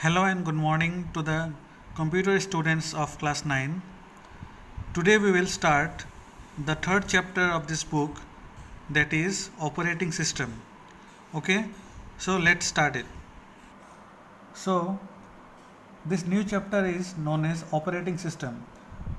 Hello and good morning to the computer students of class 9. Today we will start the third chapter of this book, that is operating system. Okay, so let's start it. So this new chapter is known as operating system.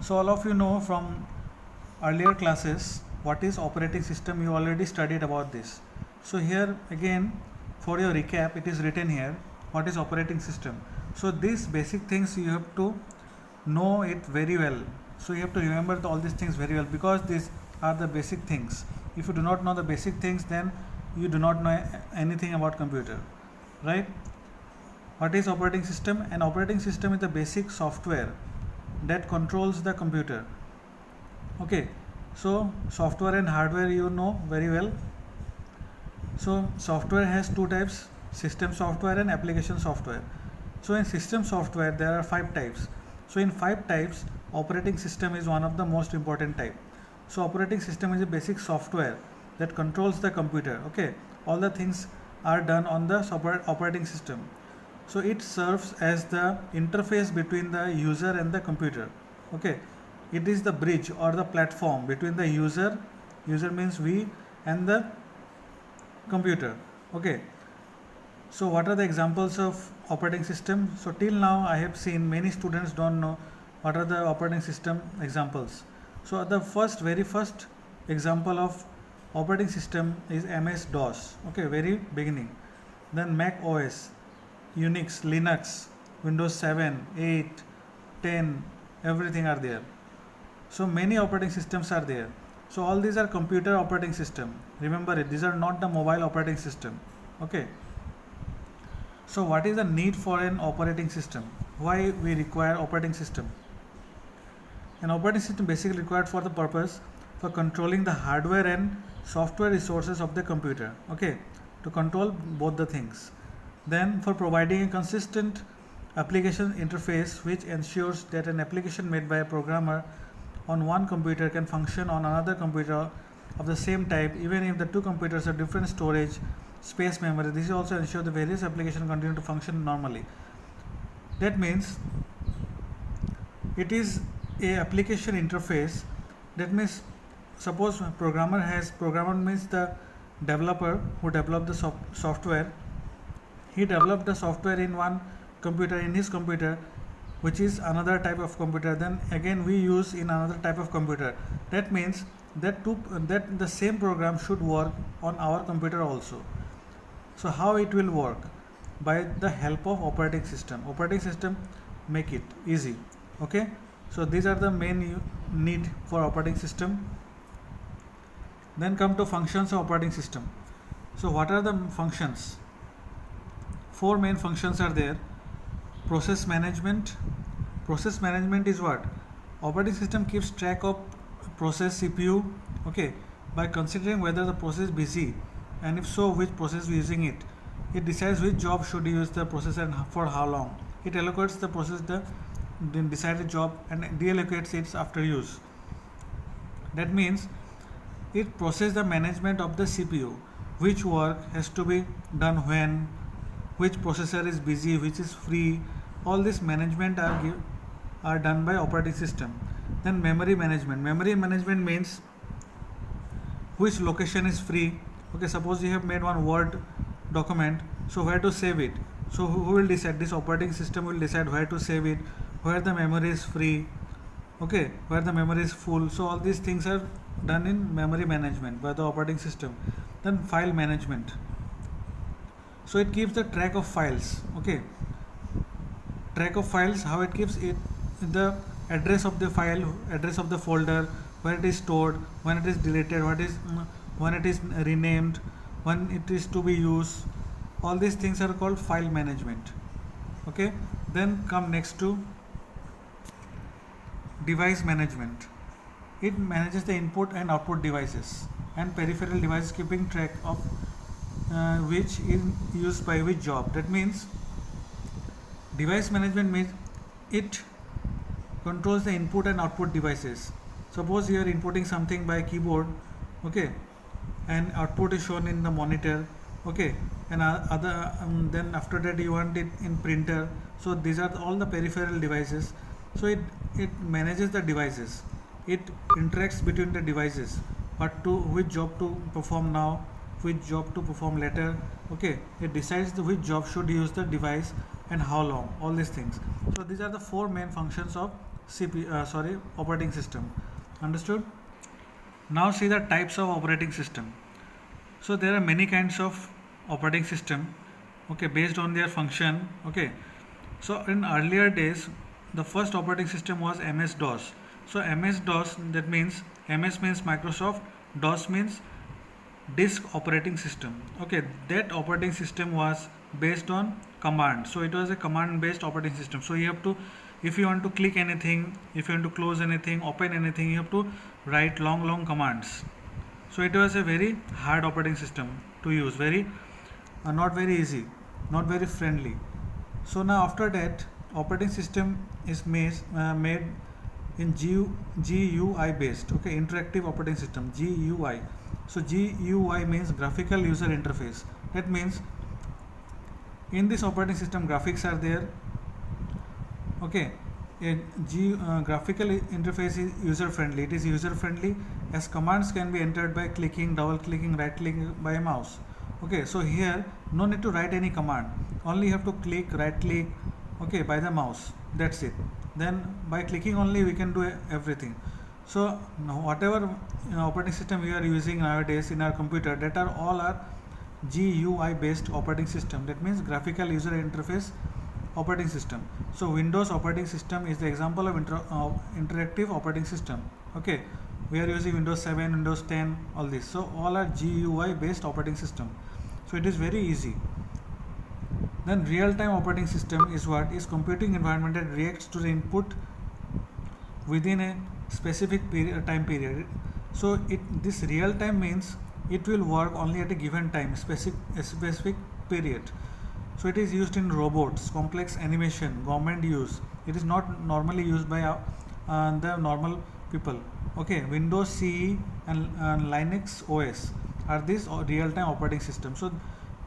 So all of you know from earlier classes what is operating system. You already studied about this. So here again, for your recap, it is written here what is operating system. So these basic things you have to know it very well. So you have to remember all these things very well, because these are the basic things. If you do not know the basic things, then you do not know anything about computer, right? What is operating system? An operating system is the basic software that controls the computer. Okay, so software and hardware you know very well. So software has two types: system software and application software. So in system software there are five types. So in five types, operating system is one of the most important type. So operating system is a basic software that controls the computer. Okay, all the things are done on the operating system. So it serves as the interface between the user and the computer. Okay, it is the bridge or the platform between the user means we, and the computer. Okay, so what are the examples of operating system? So till now I have seen many students don't know what are the operating system examples. So the very first example of operating system is MS DOS. Okay, very beginning. Then Mac OS, Unix, Linux, Windows 7, 8, 10, everything are there. So many operating systems are there. So all these are computer operating system. Remember it, these are not the mobile operating system. Okay. So what is the need for an operating system? Why we require operating system? An operating system basically required for the purpose for controlling the hardware and software resources of the computer. Okay, to control both the things. Then for providing a consistent application interface which ensures that an application made by a programmer on one computer can function on another computer of the same type, even if the two computers have different storage space, memory. This also ensures the various applications continue to function normally. That means it is a application interface. That means suppose programmer means the developer who developed the software. He developed the software in one computer, in his computer, which is another type of computer. Then again we use in another type of computer. That means that the same program should work on our computer also. So how it will work? By the help of operating system. Operating system make it easy. Okay, so these are the main need for operating system. Then come to functions of operating system. So what are the functions? Four main functions are there. Process management. Process management is what? Operating system keeps track of process CPU. Okay, by considering whether the process is busy, and if so, which process is using it. It decides which job should use the process and for how long. It allocates the process the decided job and deallocates it after use. That means it processes the management of the CPU, which work has to be done when, which processor is busy, which is free. All this management are done by operating system. Then memory management. Memory management means which location is free. Okay, suppose you have made one Word document, so where to save it? So who will decide? This operating system will decide where to save it, where the memory is free, okay, where the memory is full. So all these things are done in memory management by the operating system. Then file management. So it keeps the track of files. Okay, track of files, how it keeps it, the address of the file, address of the folder, where it is stored, when it is deleted, when it is renamed, when it is to be used. All these things are called file management. Okay, then come next to device management. It manages the input and output devices and peripheral devices, keeping track of which is used by which job. That means device management means it controls the input and output devices. Suppose you are inputting something by keyboard, okay, and output is shown in the monitor. Okay, and other then after that you want it in printer. So these are all the peripheral devices. So it manages the devices, it interacts between the devices, what to which job to perform now, which job to perform later. Okay, it decides which job should use the device and how long, all these things. So these are the four main functions of operating system. Understood? Now see the types of operating system. So there are many kinds of operating system, okay, based on their function. Okay, so in earlier days the first operating system was MS DOS. So MS DOS, that means MS means Microsoft, DOS means disk operating system. Okay, that operating system was based on command. So it was a command based operating system. So you have to, if you want to click anything, if you want to close anything, open anything, you have to write long commands. So it was a very hard operating system to use, very not very easy, not very friendly. So now after that operating system is made in GUI based, okay, interactive operating system, GUI. So GUI means graphical user interface. That means in this operating system graphics are there. Okay, graphical interface is user friendly. It is user friendly as commands can be entered by clicking, double clicking, right clicking by a mouse. Okay, so here no need to write any command, only you have to click, right click, okay, by the mouse, that's it. Then by clicking only we can do everything. So now whatever operating system we are using nowadays in our computer, that are all are GUI based operating system. That means graphical user interface operating system. So Windows operating system is the example of interactive operating system. Okay, we are using Windows 7, Windows 10, all this. So all are GUI based operating system. So it is very easy. Then real-time operating system is what is computing environment that reacts to the input within a specific time period. So this real time means it will work only at a given time, specific period. So it is used in robots, complex animation, government use. It is not normally used by the normal people. Okay, Windows CE and Linux OS are these real-time operating systems. So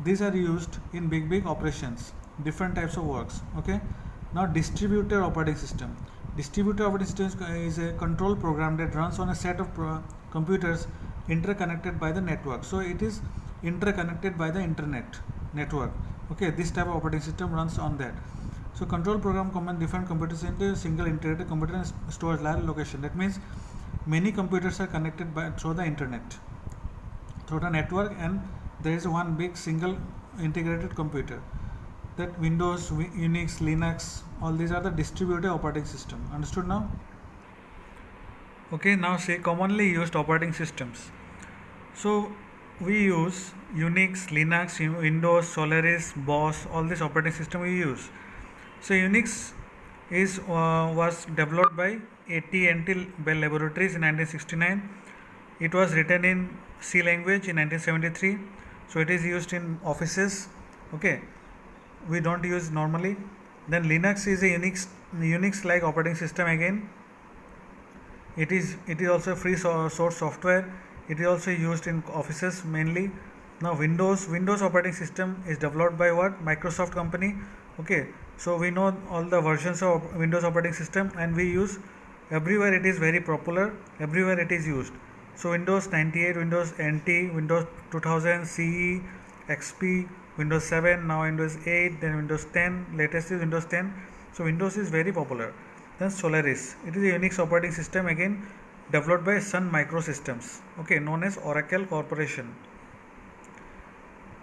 these are used in big operations, different types of works. Okay, now distributed operating system. Distributed operating system is a control program that runs on a set of computers interconnected by the network. So it is interconnected by the internet network. Okay, this type of operating system runs on that. So control program combines different computers into a single integrated computer and stores large location. That means many computers are connected through the internet, through the network, and there is one big single integrated computer. That Windows, Unix, Linux, all these are the distributed operating system. Understood now? Okay, now say commonly used operating systems. So we use Unix, Linux, Windows, Solaris, BOS, all this operating system we use. So Unix was developed by AT&T Bell Laboratories in 1969. It was written in C language in 1973. So it is used in offices. Okay, we don't use normally. Then Linux is a Unix like operating system again. It is also a free source software. It is also used in offices mainly. Now Windows operating system is developed by what? Microsoft company. Okay, so we know all the versions of Windows operating system and we use everywhere. It is very popular, everywhere it is used. So Windows 98, Windows NT, Windows 2000, CE, XP, Windows 7, now Windows 8, then Windows 10, latest is Windows 10. So Windows is very popular. Then Solaris, it is a Unix operating system again developed by Sun Microsystems, okay, known as Oracle Corporation.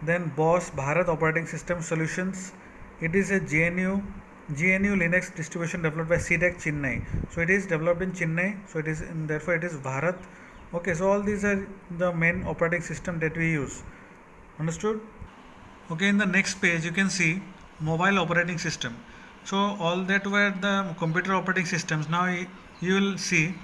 Then BOS, Bharat Operating System Solutions, it is a GNU Linux distribution developed by CDEC Chennai. So it is developed in Chennai, so it is therefore it is Bharat. Okay, so all these are the main operating system that we use. Understood? Okay, in the next page you can see mobile operating system. So all that were the computer operating systems. Now you will see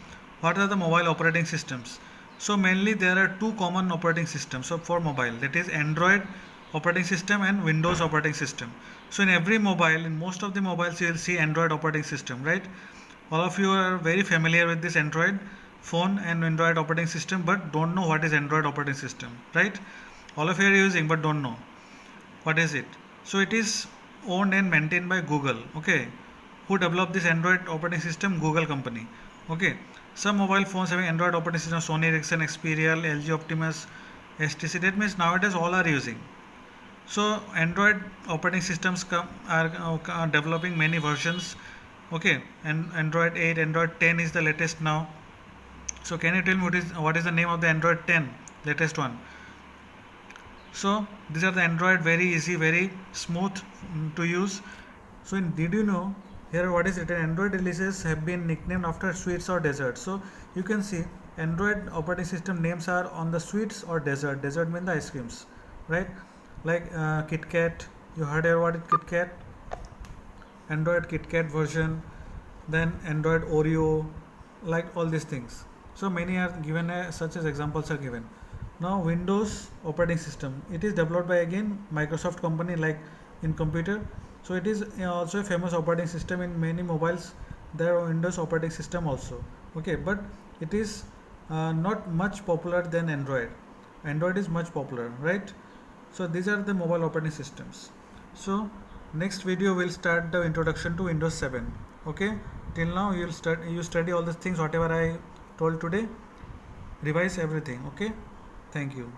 what are the mobile operating systems. So mainly there are two common operating systems for mobile, that is Android operating system and Windows operating system. So in every mobile, in most of the mobiles you will see Android operating system, right? All of you are very familiar with this Android phone and Android operating system, but don't know what is Android operating system, right? All of you are using but don't know. what is it? So it is owned and maintained by Google. Okay, who developed this Android operating system? Google company. Okay, some mobile phones having Android operating system: Sony Ericsson, Xperia, LG Optimus, HTC. That means nowadays all are using. So Android operating systems are developing many versions. Okay, and Android 8, Android 10 is the latest now. So can you tell me what is the name of the Android 10 latest one? So these are the Android, very easy, very smooth to use. So did you know here what is written? Android releases have been nicknamed after sweets or desserts. So you can see Android operating system names are on the sweets or dessert. Dessert means the ice creams, right? Like Kit Kat. You heard about what is Kit Kat? Android Kit Kat version. Then Android Oreo, like all these things. So many are given, such as examples are given. Now Windows operating system, it is developed by again Microsoft company, like in computer. So it is also a famous operating system in many mobiles. There are Windows operating system also. Okay, but it is not much popular than Android. Android is much popular, right? So these are the mobile operating systems. So next video will start the introduction to Windows 7. Okay, till now you study all the things whatever I told today, revise everything. Okay, thank you.